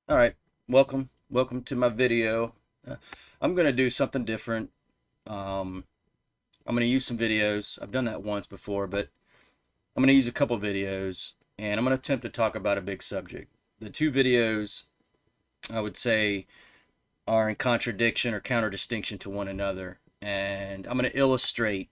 All right, welcome to my video. I'm gonna do something different. Um, I'm gonna use some videos. I've done that once before, but I'm gonna use a couple videos, and I'm gonna attempt to talk about a big subject. The two videos, I would say, are in contradiction or counter distinction to one another, and I'm gonna illustrate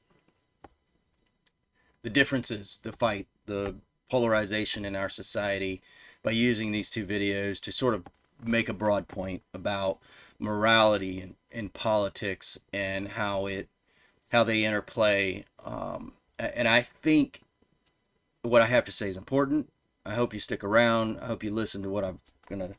the differences, the fight, the polarization in our society by using these two videos to sort of make a broad point about morality and politics and how they interplay. And I think what I have to say is important. I hope you stick around. I hope you listen to what I'm gonna,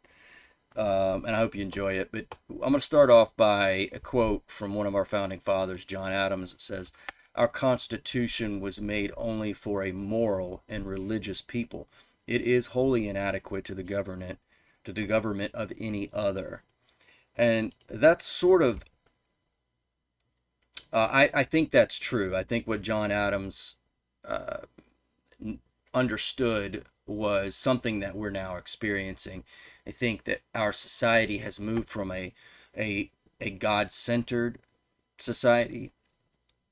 and I hope you enjoy it. But I'm gonna start off by a quote from one of our founding fathers, John Adams. It says, "Our Constitution was made only for a moral and religious people. It is wholly inadequate to the government of any other." And that's sort of, I think that's true. I think what John Adams uh, understood was something that we're now experiencing. I think that our society has moved from a, a God-centered society,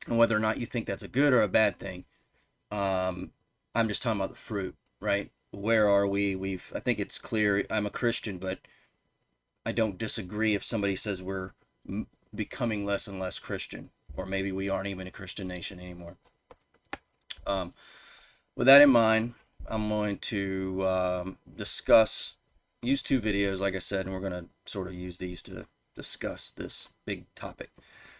and whether or not you think that's a good or a bad thing, um, I'm just talking about the fruit, right? Where are we? I think it's clear. I'm a Christian, but I don't disagree if somebody says we're becoming less and less Christian, or maybe we aren't even a Christian nation anymore. Um, with that in mind, I'm going to use two videos, like I said, and we're going to sort of use these to discuss this big topic.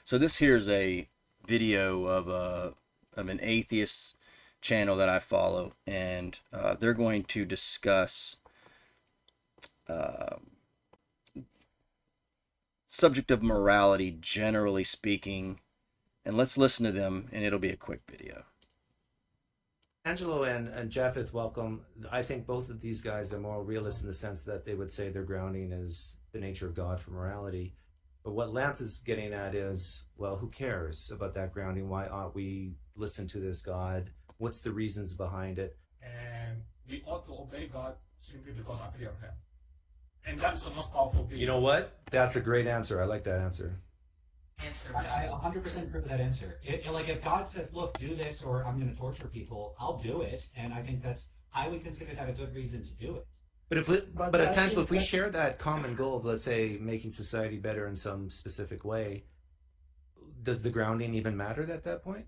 So this here's a video of an atheist channel that I follow, and they're going to discuss uh, subject of morality, generally speaking. And let's listen to them, and it'll be a quick video. Angelo and Japheth, welcome. I think both of these guys are moral realists in the sense that they would say their grounding is the nature of God for morality. But what Lance is getting at is, well, who cares about that grounding? Why ought we listen to this God? What's the reasons behind it? And we ought to obey God simply because I fear Him. And that's the most powerful thing. You know what? That's a great answer. I like that answer. I 100% agree with that answer. Like if God says, "Look, do this," or "I'm going to torture people," I'll do it, and I think I would consider that a good reason to do it. But but potentially, if we share that common goal of, let's say, making society better in some specific way, does the grounding even matter at that point?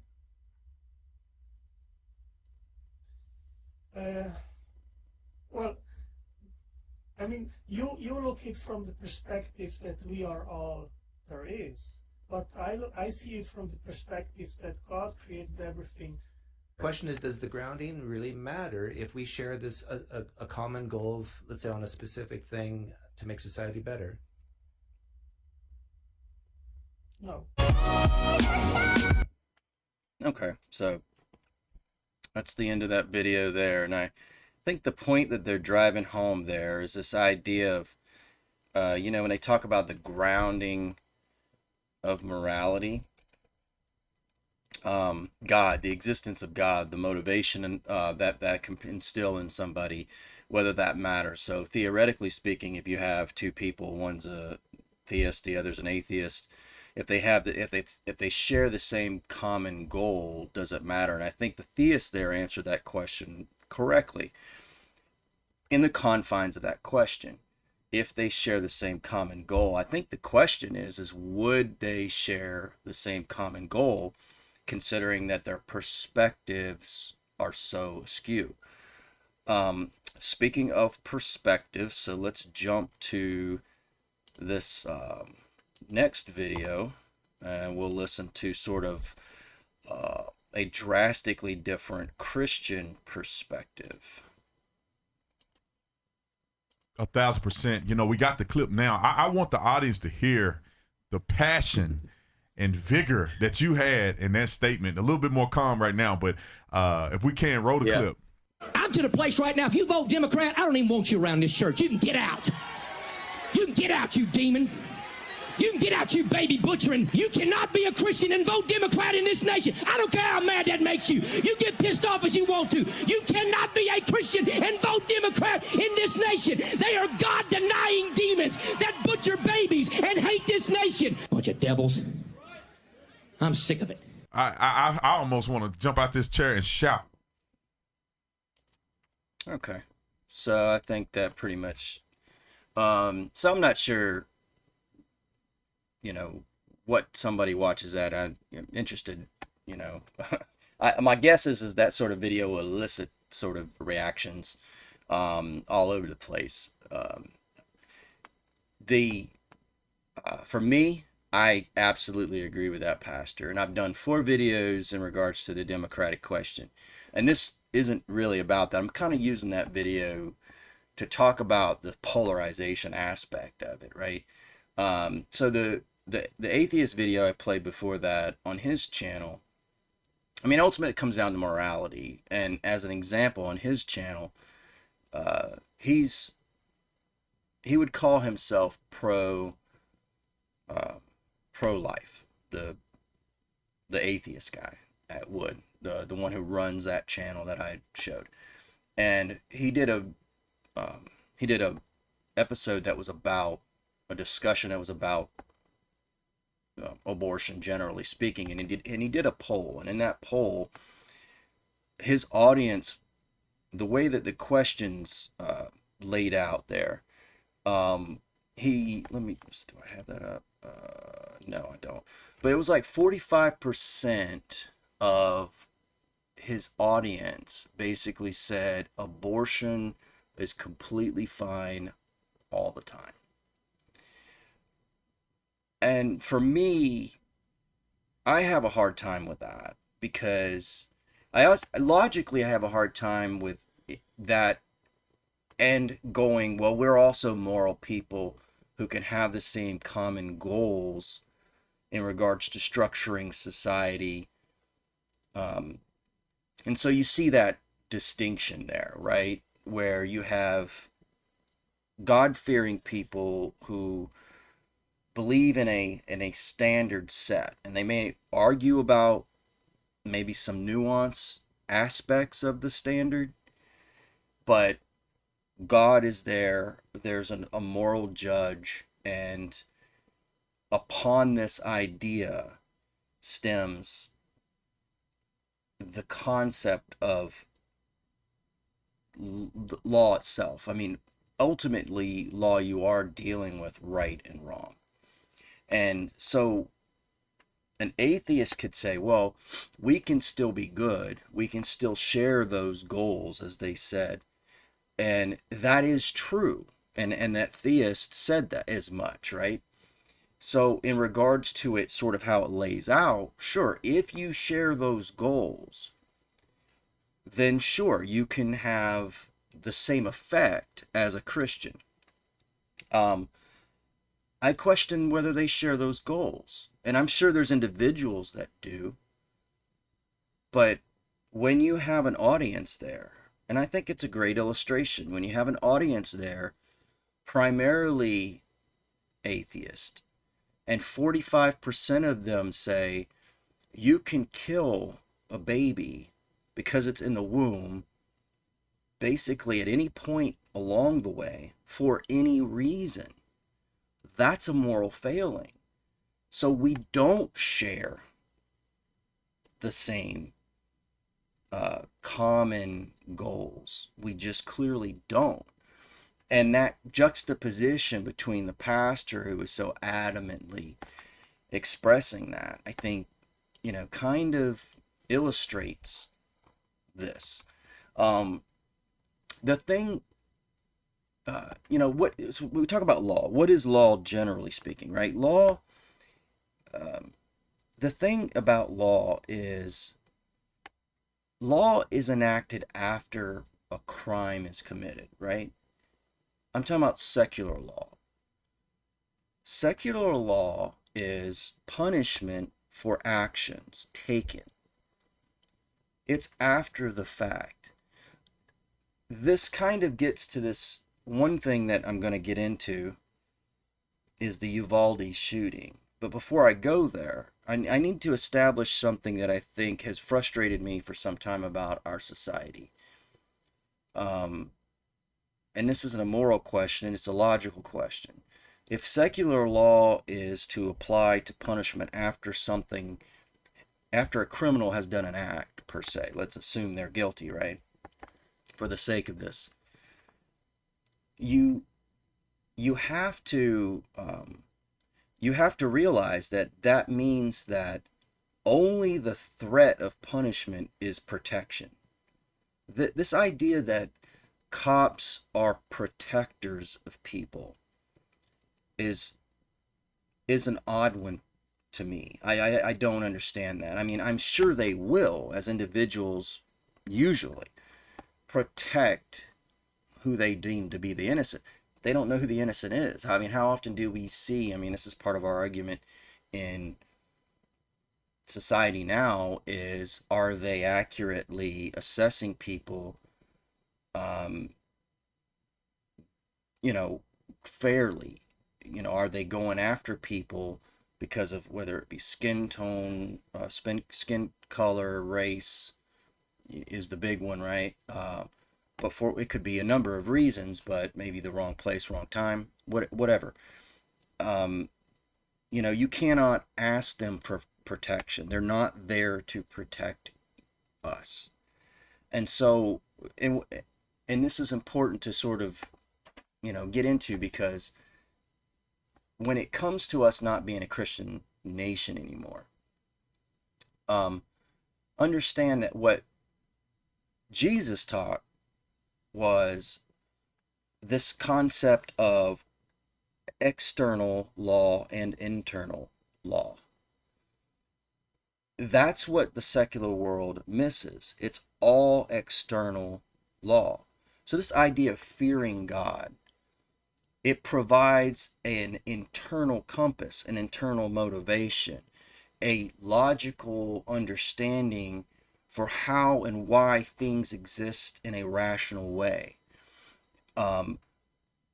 Well, I mean, you look it from the perspective that we are all there is, but I see it from the perspective that God created everything. Question is, does the grounding really matter if we share this a common goal of, let's say, on a specific thing to make society better? No. Okay, so that's the end of that video there. And I think the point that they're driving home there is this idea of, when they talk about the grounding of morality, God, the existence of God, the motivation that can instill in somebody, whether that matters. So theoretically speaking, if you have two people, one's a theist, the other's an atheist, if they share the same common goal, does it matter? And I think the theist there answered that question correctly in the confines of that question. If they share the same common goal, I think the question is would they share the same common goal, considering that their perspectives are so askew? Speaking of perspective, so let's jump to this next video, and we'll listen to sort of a drastically different Christian perspective. 1,000%. You know, we got the clip now. I want the audience to hear the passion and vigor that you had in that statement. A little bit more calm right now, but if we can, roll the clip. I'm to the place right now. If you vote Democrat, I don't even want you around this church. You can get out. You can get out, you demon. You can get out, you baby butchering. You cannot be a Christian and vote Democrat in this nation. I don't care how mad that makes you. You get pissed off as you want to. You cannot be a Christian and vote Democrat in this nation. They are God-denying demons that butcher babies and hate this nation. Bunch of devils. I'm sick of it. I almost want to jump out this chair and shout. Okay. So I think that pretty much, so I'm not sure, what somebody watches at. I'm interested, my guess is that sort of video will elicit sort of reactions, all over the place. For me, I absolutely agree with that, Pastor. And I've done 4 videos in regards to the Democratic question. And this isn't really about that. I'm kind of using that video to talk about the polarization aspect of it, right? So the atheist video I played before that on his channel, I mean, ultimately it comes down to morality. And as an example, on his channel, he would call himself pro-life, the atheist guy at Wood, the one who runs that channel that I showed. And he did a episode that was about a discussion that was about abortion, generally speaking, and he did a poll. And in that poll, his audience, the way that the questions laid out there, let me, do I have that up? No, I don't. But it was like 45% of his audience basically said abortion is completely fine all the time. And for me, I have a hard time with that, because logically I have a hard time with that and going, well, we're also moral people who can have the same common goals in regards to structuring society. And so you see that distinction there, right? Where you have God-fearing people who believe in a standard set, and they may argue about maybe some nuance aspects of the standard, but God is there. There's a moral judge, and upon this idea stems the concept of law itself. I mean, ultimately, law, you are dealing with right and wrong. And so an atheist could say, well, we can still be good. We can still share those goals, as they said. And that is true. And that theist said that as much, right? So in regards to it, sort of how it lays out, sure, if you share those goals, then sure, you can have the same effect as a Christian. I question whether they share those goals. And I'm sure there's individuals that do. But when you have an audience there, and I think it's a great illustration, when you have an audience there, primarily atheist, and 45% of them say you can kill a baby because it's in the womb, basically at any point along the way, for any reason, that's a moral failing. So we don't share the same common goals. We just clearly don't. And that juxtaposition between the pastor who was so adamantly expressing that, I think, kind of illustrates this. The thing, so we talk about law. What is law, generally speaking, right? Law, the thing about law is enacted after a crime is committed, right? I'm talking about secular law. Secular law is punishment for actions taken. It's after the fact. This kind of gets to this one thing that I'm going to get into is the Uvalde shooting. But before I go there, I need to establish something that I think has frustrated me for some time about our society. And this isn't a moral question, it's a logical question. If secular law is to apply to punishment after a criminal has done an act, per se, let's assume they're guilty, right? For the sake of this, you have to realize that means that only the threat of punishment is protection. This idea that cops are protectors of people is an odd one to me. I don't understand that. I mean, I'm sure they will, as individuals, usually protect who they deem to be the innocent. They don't know who the innocent is. I mean, how often do we see, I mean, this is part of our argument in society now, is are they accurately assessing people, fairly? Are they going after people because of whether it be skin tone, skin color, race is the big one, right? But it could be a number of reasons, but maybe the wrong place, wrong time, whatever. You cannot ask them for protection. They're not there to protect us. And so, and this is important to sort of, get into, because when it comes to us not being a Christian nation anymore, understand that what Jesus taught was this concept of external law and internal law. That's what the secular world misses. It's all external law. So this idea of fearing God, it provides an internal compass, an internal motivation, a logical understanding for how and why things exist in a rational way.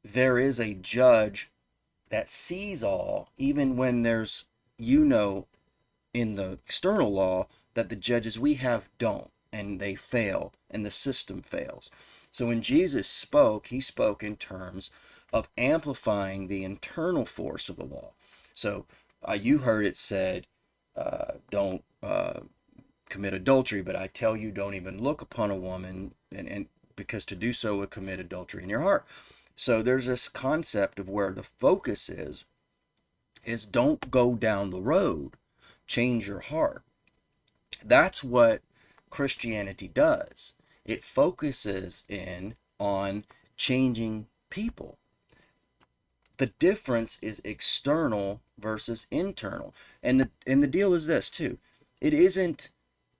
There is a judge that sees all, even when there's, in the external law, that the judges we have don't, and they fail, and the system fails. So when Jesus spoke, he spoke in terms of amplifying the internal force of the law. So you heard it said, don't commit adultery, but I tell you, don't even look upon a woman, and because to do so would commit adultery in your heart. So there's this concept of where the focus is don't go down the road, change your heart. That's what Christianity does. It focuses on changing people. The difference is external versus internal. And the deal is this too. It isn't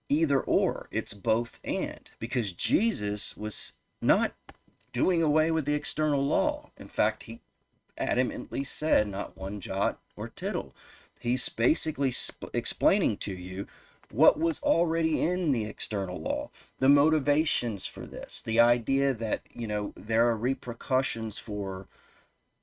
either or, it's both and. Because Jesus was not doing away with the external law. In fact, he adamantly said not one jot or tittle. He's basically explaining to you what was already in the external law, the motivations for this, the idea that, there are repercussions for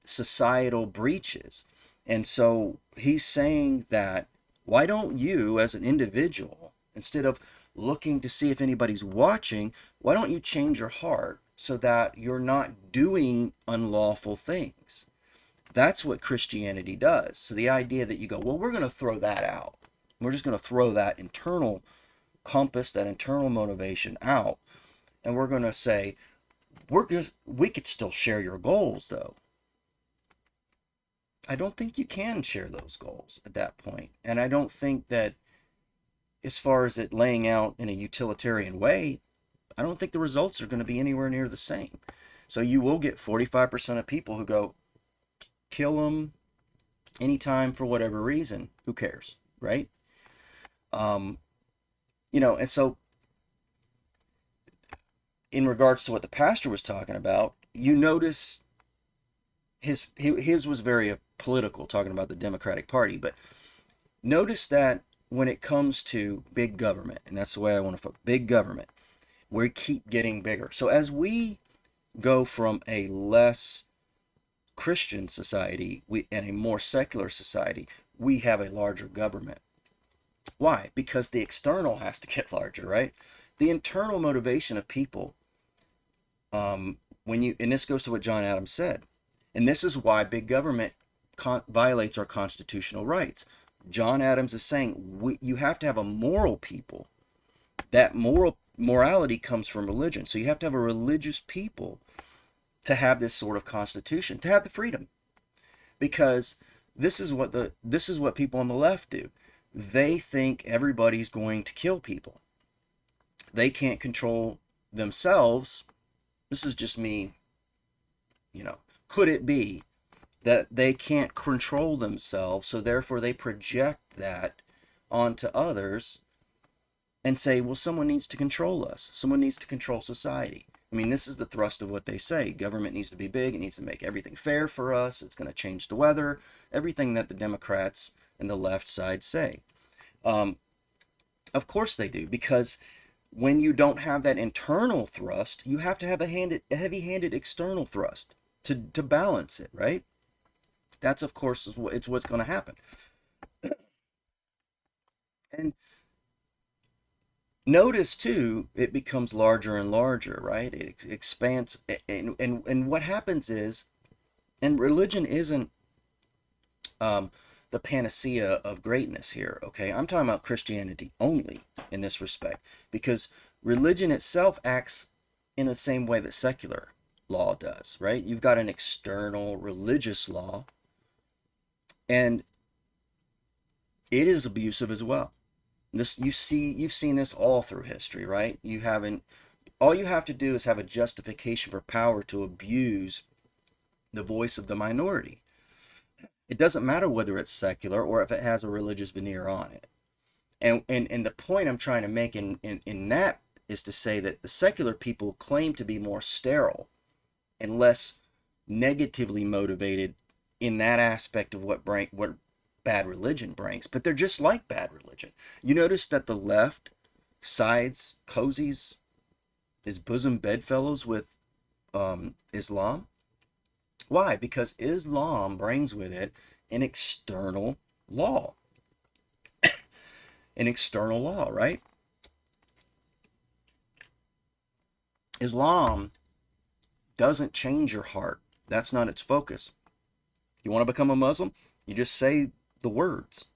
societal breaches. And so he's saying that, why don't you as an individual, instead of looking to see if anybody's watching, why don't you change your heart so that you're not doing unlawful things? That's what Christianity does. So the idea that you go, well, we're going to throw that out. We're just going to throw that internal compass, that internal motivation out. And we're going to say, we could still share your goals though. I don't think you can share those goals at that point. And I don't think that, as far as it laying out in a utilitarian way, I don't think the results are going to be anywhere near the same. So you will get 45% of people who go, kill them anytime for whatever reason. Who cares, right? And so in regards to what the pastor was talking about, you notice his was very political, talking about the Democratic Party, but notice that when it comes to big government, and that's the way I want to focus, big government, we keep getting bigger. So as we go from a less Christian society, and a more secular society, we have a larger government. Why? Because the external has to get larger, right? The internal motivation of people, and this goes to what John Adams said, and this is why big government violates our constitutional rights. John Adams is saying you have to have a moral people. That morality comes from religion. So you have to have a religious people to have this sort of constitution, to have the freedom. Because this is what people on the left do. They think everybody's going to kill people. They can't control themselves. This is just me, could it be that they can't control themselves, so therefore they project that onto others and say, well, someone needs to control us. Someone needs to control society. I mean, this is the thrust of what they say. Government needs to be big. It needs to make everything fair for us. It's going to change the weather. Everything that the Democrats and the left side say. Of course they do, because when you don't have that internal thrust, you have to have a heavy-handed external thrust to balance it, right? That's, of course, it's what's going to happen. And notice, too, it becomes larger and larger, right? It expands. And what happens is, and religion isn't the panacea of greatness here, okay? I'm talking about Christianity only in this respect, because religion itself acts in the same way that secular law does, right? You've got an external religious law, and it is abusive as well. You've seen this all through history, right? All you have to do is have a justification for power to abuse the voice of the minority. It doesn't matter whether it's secular or if it has a religious veneer on it. And the point I'm trying to make in that is to say that the secular people claim to be more sterile and less negatively motivated in that aspect of what bad religion brings, but they're just like bad religion. You notice that the left cozies his bosom bedfellows with Islam. Why? Because Islam brings with it an external law. An external law, right? Islam doesn't change your heart. That's not its focus. You want to become a Muslim? You just say the words.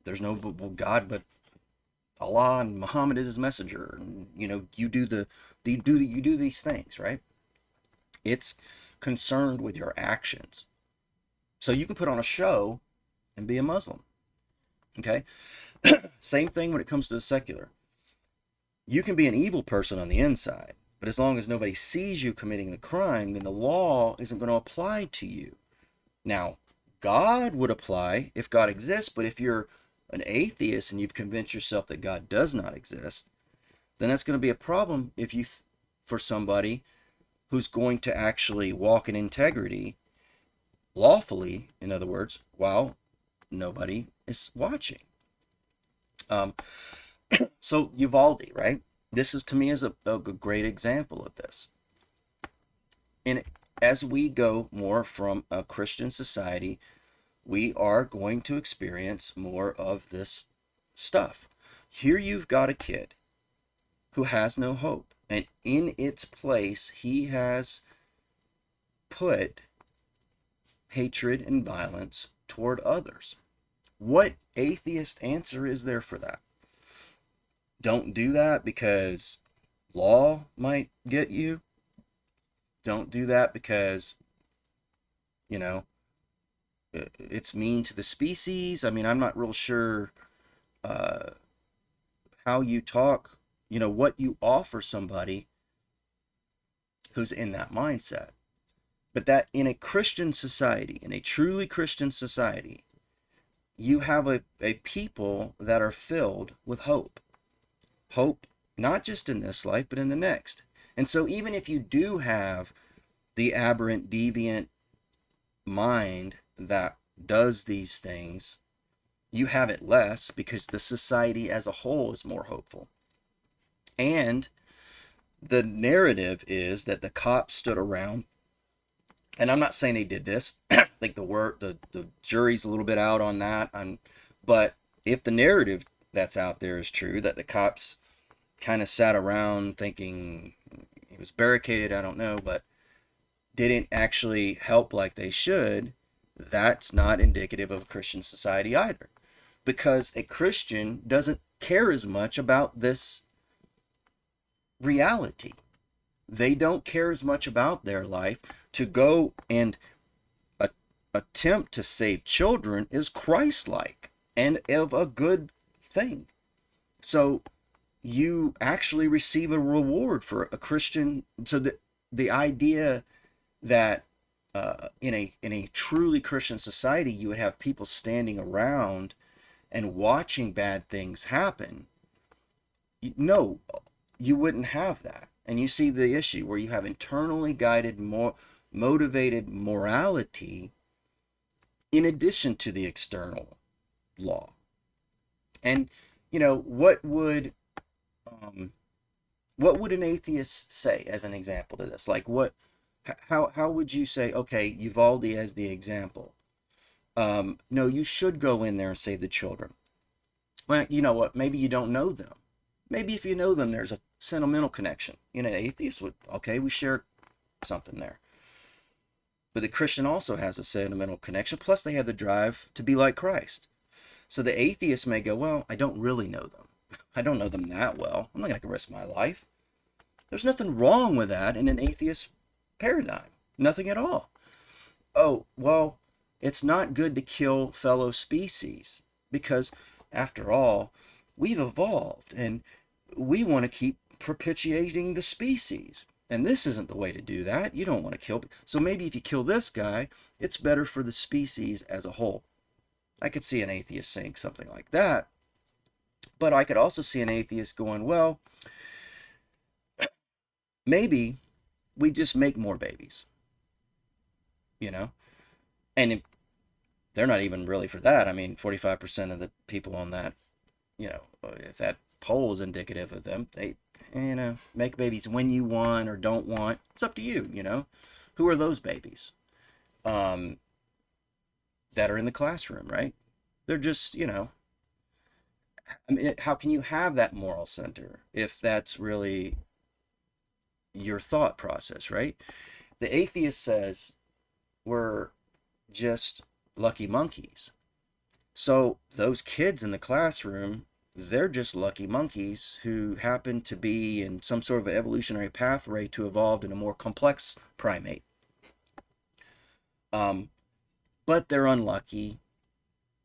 There's no God but Allah, and Muhammad is his messenger. And, you do these things, right? It's concerned with your actions. So you can put on a show and be a Muslim. Okay? Same thing when it comes to the secular. You can be an evil person on the inside, but as long as nobody sees you committing the crime, then the law isn't going to apply to you. Now, God would apply if God exists, but if you're an atheist and you've convinced yourself that God does not exist, then that's going to be a problem for somebody who's going to actually walk in integrity, lawfully, in other words, while nobody is watching. So Uvalde, right? This is, to me, is a great example of this. And as we go more from a Christian society, we are going to experience more of this stuff. Here you've got a kid who has no hope. And in its place, he has put hatred and violence toward others. What atheist answer is there for that? Don't do that because law might get you. Don't do that because, it's mean to the species. I mean, I'm not real sure how you talk, what you offer somebody who's in that mindset. But that in a Christian society, in a truly Christian society, you have a people that are filled with hope. Hope, not just in this life, but in the next. And so even if you do have the aberrant, deviant mind that does these things, you have it less because the society as a whole is more hopeful. And the narrative is that the cops stood around And I'm not saying they did this. I think the jury's a little bit out on that. But if the narrative that's out there is true, that the cops kind of sat around thinking he was barricaded, I don't know, but didn't actually help like they should, that's not indicative of a Christian society either. Because a Christian doesn't care as much about this reality. They don't care as much about their life. To go and attempt to save children is Christ-like and of a good thing. So you actually receive a reward for a Christian. So the idea that in a truly Christian society you would have people standing around and watching bad things happen, no, you wouldn't have that. And you see the issue where you have internally guided, more motivated morality in addition to the external law. And what would an atheist say as an example to this? Like how would you say, okay, Uvalde as the example, no, you should go in there and save the children. Well, you know what, maybe you don't know them. Maybe if you know them, there's a sentimental connection. Atheists would, okay, we share something there. But the Christian also has a sentimental connection, plus they have the drive to be like Christ. So the atheist may go, well, I don't really know them. I don't know them that well. I'm not going to risk my life. There's nothing wrong with that in an atheist paradigm. Nothing at all. Oh, well, it's not good to kill fellow species because, after all, we've evolved and we want to keep perpetuating the species. And this isn't the way to do that. You don't want to kill. So maybe if you kill this guy, it's better for the species as a whole. I could see an atheist saying something like that. But I could also see an atheist going, well, maybe we just make more babies. And they're not even really for that. I mean, 45% of the people on that, if that poll is indicative of them, they, make babies when you want or don't want. It's up to you, Who are those babies? That are in the classroom, right? They're just, I mean, how can you have that moral center if that's really your thought process, right? The atheist says we're just lucky monkeys. So those kids in the classroom, they're just lucky monkeys who happen to be in some sort of an evolutionary pathway to evolve in a more complex primate. But they're unlucky.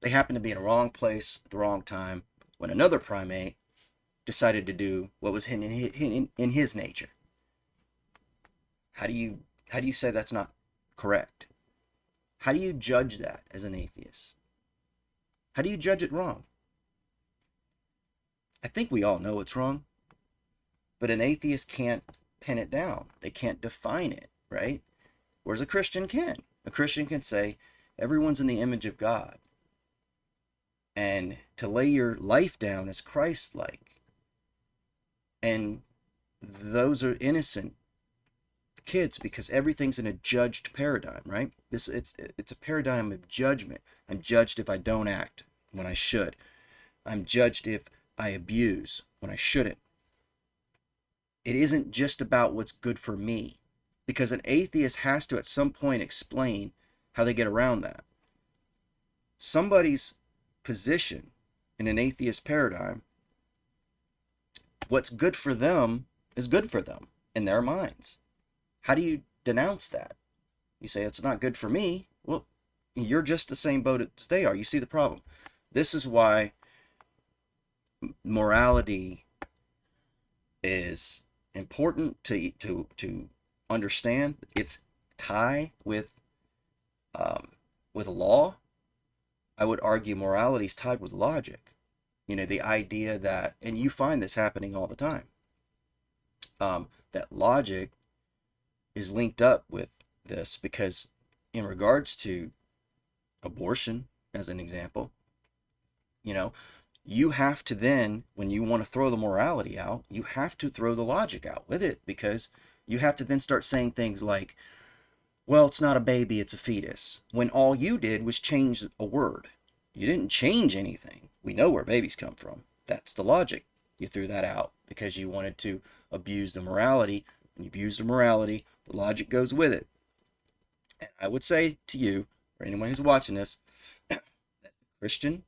They happen to be in the wrong place at the wrong time when another primate decided to do what was in his nature. How do you say that's not correct? How do you judge that as an atheist? How do you judge it wrong? I think we all know it's wrong, but an atheist can't pin it down. They can't define it, right? Whereas a Christian can. A Christian can say, everyone's in the image of God. And to lay your life down is Christ-like. And those are innocent kids because everything's in a judged paradigm, right? It's a paradigm of judgment. I'm judged if I don't act when I should. I'm judged if I abuse when I shouldn't. It isn't just about what's good for me, because an atheist has to at some point explain how they get around that. Somebody's position in an atheist paradigm, what's good for them is good for them in their minds. How do you denounce that? You say it's not good for me. Well, you're just the same boat as they are. You see the problem. This is why morality is important to understand. Its tie with law. I would argue morality is tied with logic. The idea that, and you find this happening all the time, that logic is linked up with this, because in regards to abortion, as an example, you have to then, when you want to throw the morality out, you have to throw the logic out with it, because you have to then start saying things like, well, it's not a baby, it's a fetus, when all you did was change a word. You didn't change anything. We know where babies come from. That's the logic. You threw that out because you wanted to abuse the morality. When you abuse the morality, the logic goes with it. And I would say to you, or anyone who's watching this, that Christian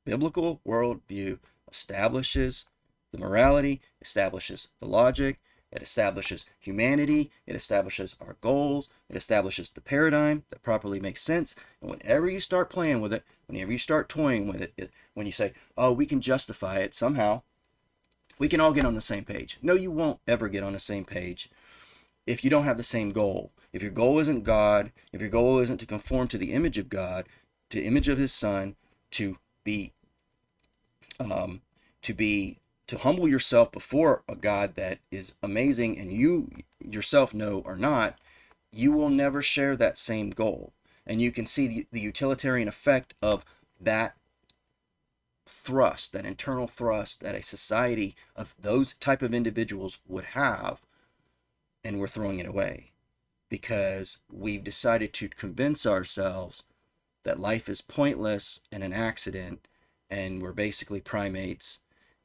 biblical worldview establishes the morality, establishes the logic, it establishes humanity, it establishes our goals, it establishes the paradigm that properly makes sense. And whenever you start playing with it, whenever you start toying with it, when you say, oh, we can justify it somehow, we can all get on the same page. No, you won't ever get on the same page if you don't have the same goal. If your goal isn't God, if your goal isn't to conform to the image of God, to the image of his son, to humble yourself before a God that is amazing and you yourself know or not, you will never share that same goal. And you can see the utilitarian effect of that thrust, that internal thrust that a society of those type of individuals would have, and we're throwing it away because we've decided to convince ourselves that life is pointless and an accident and we're basically primates.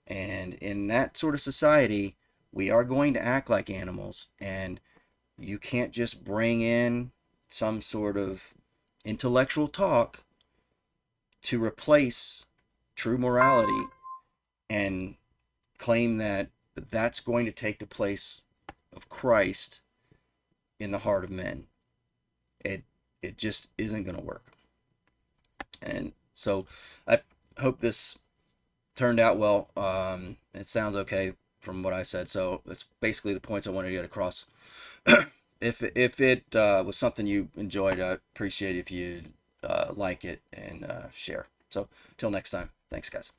And in that sort of society, we are going to act like animals, and you can't just bring in some sort of intellectual talk to replace true morality and claim that that's going to take the place of Christ in the heart of men. It just isn't going to work. And so I hope this turned out well. It sounds okay from what I said. So that's basically the points I wanted to get across. If it was something you enjoyed, I appreciate if you like it and share. So till next time, thanks guys.